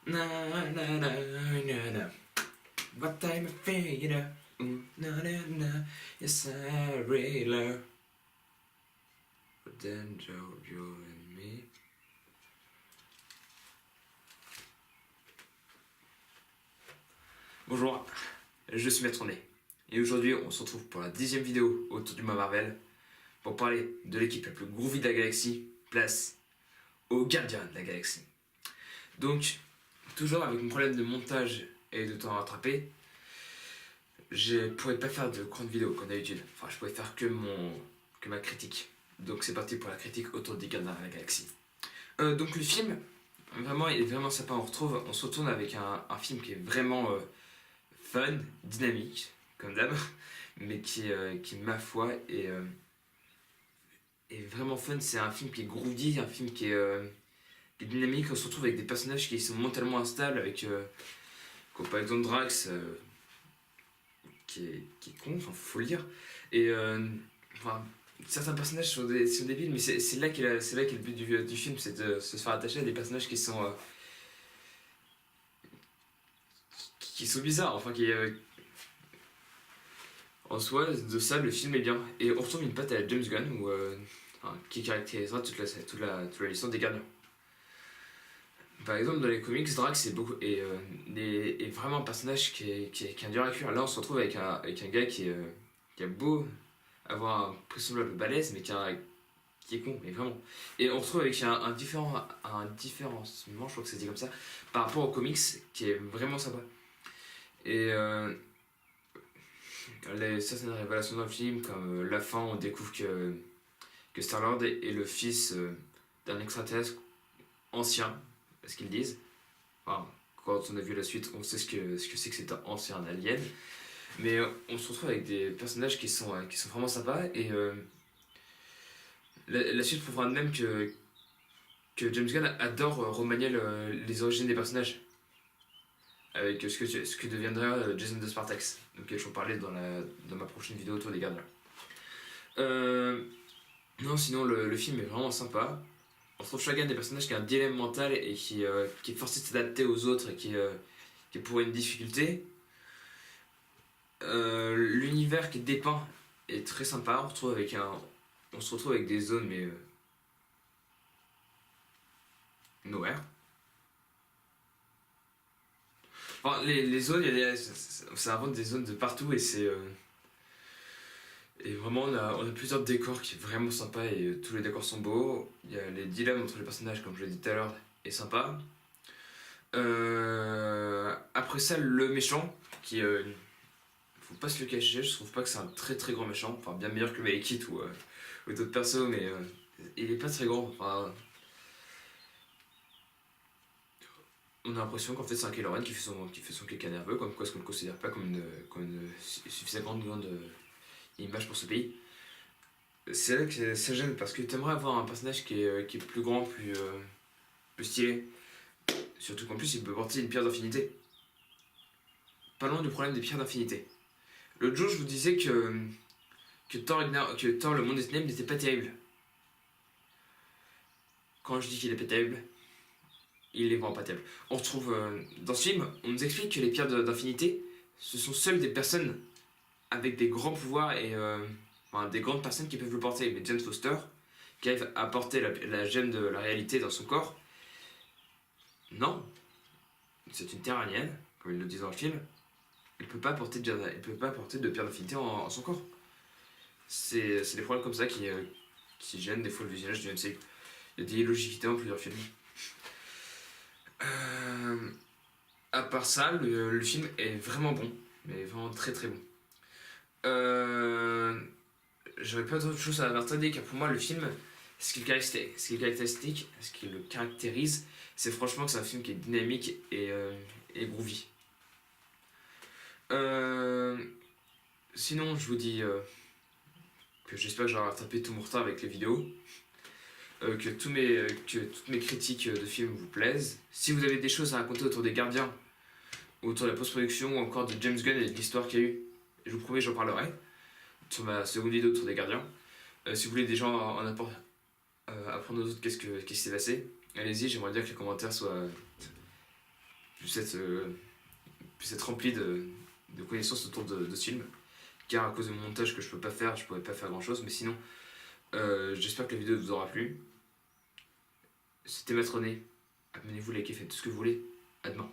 Na na na na na. What time I feel it. Na na na. Yes, I really. But then you and me. Bonjour, je suis Maître Ney. Et aujourd'hui, on se retrouve pour la 10e vidéo autour du mois Marvel pour parler de l'équipe la plus groovy de la galaxie, place aux gardiens de la galaxie. Donc, toujours avec mon problème de montage et de temps à rattraper, je ne pourrais pas faire de grandes vidéos comme d'habitude. Enfin, je pourrais faire que ma critique. Donc c'est parti pour la critique autour des gardiens de la galaxie. Donc le film, vraiment, il est vraiment sympa. On se retourne avec un film qui est vraiment fun, dynamique, comme d'hab, mais qui, ma foi, est vraiment fun. C'est un film qui est groovy, un film qui est dynamique. On se retrouve avec des personnages qui sont mentalement instables, comme par exemple Drax, qui est con, enfin, faut le dire. Et enfin, certains personnages sont débiles, mais c'est là qu'est le but du film, c'est de se faire attacher à des personnages qui sont bizarres, enfin en soi, de ça, le film est bien. Et on retrouve une patte à la James Gunn, qui caractérisera toute la licence des gardiens. Par exemple, dans les comics, Drax est vraiment un personnage qui est dur à cuire. Là, on se retrouve avec un gars qui a beau avoir un semblable balèze, mais qui est con, mais vraiment. Et on retrouve avec un différenciement, je crois que c'est dit comme ça, par rapport aux comics, qui est vraiment sympa. Et certaines révélations dans le film, comme la fin, on découvre que Star-Lord est le fils d'un extraterrestre ancien, ce qu'ils disent. Enfin, quand on a vu la suite, on sait ce que c'est que cet ancien alien. Mais on se retrouve avec des personnages qui sont vraiment sympas. Et la suite prouvera même que James Gunn adore remanier les origines des personnages. Avec ce que deviendra Jason de Spartax, auquel je vous parlais dans ma prochaine vidéo autour des gardiens. Non, sinon le film est vraiment sympa. On retrouve chacun des personnages qui a un dilemme mental et qui est forcé de s'adapter aux autres et qui est pour une difficulté. L'univers qui est dépeint est très sympa. On se retrouve avec des zones mais nowhere. Enfin, les zones, ça invente des zones de partout et vraiment on a plusieurs décors qui sont vraiment sympas et tous les décors sont beaux. Il y a les dilemmes entre les personnages, comme je l'ai dit tout à l'heure, est sympa. Après ça, le méchant, qui faut pas se le cacher, je trouve pas que c'est un très très grand méchant, enfin bien meilleur que Make It ou d'autres persos, mais il est pas très grand. Enfin, on a l'impression qu'en fait c'est un Kylo Ren qui fait son caca nerveux, comme quoi est-ce qu'on le considère pas comme une suffisamment grande image pour ce pays. C'est là que ça gêne parce que t'aimerais avoir un personnage qui est plus grand, plus stylé. Surtout qu'en plus il peut porter une pierre d'infinité. Parlons du problème des pierres d'infinité. L'autre jour je vous disais que Thor le monde des ténèbres n'était pas terrible. Quand je dis qu'il est pas terrible, il est vraiment pas terrible. On retrouve dans ce film, on nous explique que les pierres d'infinité, ce sont seules des personnes avec des grands pouvoirs et des grandes personnes qui peuvent le porter. Mais Jane Foster, qui arrive à porter la gemme de la réalité dans son corps, non, c'est une terre alienne, comme ils le disent dans le film. Elle peut pas porter de pierre d'infinité en son corps. C'est des problèmes comme ça qui gênent des fois le visionnage du MCU. Il y a des illogicités dans plusieurs films. À part ça, le film est vraiment bon, mais vraiment très très bon. J'aurais pas d'autre chose à avertir car pour moi le film, ce qui est caractéristique, ce qui le caractérise, c'est franchement que c'est un film qui est dynamique et groovy. Sinon, je vous dis que j'espère que j'aurai rattrapé tout mon retard avec les vidéos. Que toutes mes critiques de films vous plaisent. Si vous avez des choses à raconter autour des gardiens, autour de la post-production ou encore de James Gunn et de l'histoire qu'il y a eu, je vous promets, j'en parlerai sur ma seconde vidéo autour des gardiens. Si vous voulez des gens apprendre aux autres qu'est-ce qui s'est passé, allez-y, j'aimerais bien que les commentaires soient puisse être rempli de connaissances autour de ce film. Car à cause de mon montage que je pourrais pas faire grand chose, mais sinon, j'espère que la vidéo vous aura plu. C'était Maître-Né. Abonnez-vous, likez, faites tout ce que vous voulez. À demain.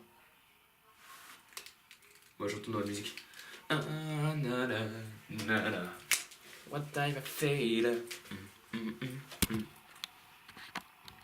Moi, je retourne dans la musique. Ah, na, na, na, na. What time I feel.